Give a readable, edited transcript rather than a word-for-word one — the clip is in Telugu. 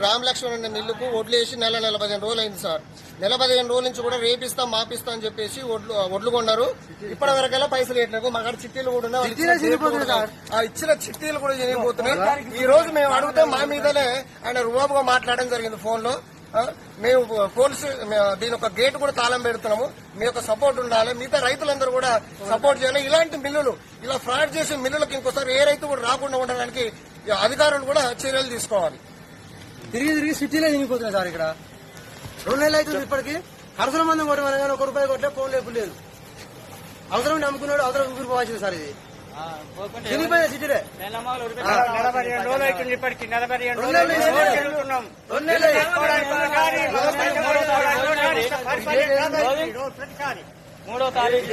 రామ్ లక్ష్మణ్ అనే మిల్లుకు ఒడ్లు వేసి నెల 15 రోజులు అయింది సార్. 15 రోజుల నుంచి కూడా రేపిస్తాం మాపిస్తాం అని చెప్పేసి ఒడ్లు కొన్నారు. ఇప్పటి వరకల్లా పైసలు పెట్టినారు. మాకు చిట్టీలు కూడా ఉన్నాయి. ఇచ్చిన చిట్టీలు కూడా చేయబోతున్నాయి. ఈ రోజు మేము అడిగితే మా మీదనే ఆయన రుబాబుగా మాట్లాడడం జరిగింది ఫోన్ లో. మేము పోలీసు దీని ఒక గేట్ కూడా తాళం పెడుతున్నాము. మీ యొక్క సపోర్ట్ ఉండాలి. మిగతా రైతులందరూ కూడా సపోర్ట్ చేయాలి. ఇలాంటి మిల్లులు ఇలా ఫ్రాడ్ చేసే మిల్లులకు ఇంకోసారి ఏ రైతు కూడా రాకుండా ఉండడానికి అధికారులు కూడా చర్యలు తీసుకోవాలి. తిరిగి సిటీలో తిరిగిపోతున్నాయి సార్. ఇక్కడ 2 నెలలు అవుతుంది. ఇప్పటికి ఖర్చుల మంది కొట్టమని కానీ ₹1 కొట్టే ఫోన్ లేపు లేదు. అవసరం నమ్ముకున్నాడు అవసరం ఊపిరి పోవాల్సింది సార్. ఇది తిరిగిపోయిన సిటీలే 42 రోజులు అవుతుంది. ఇప్పటికి 42 రోజులు మూడో తారీఖు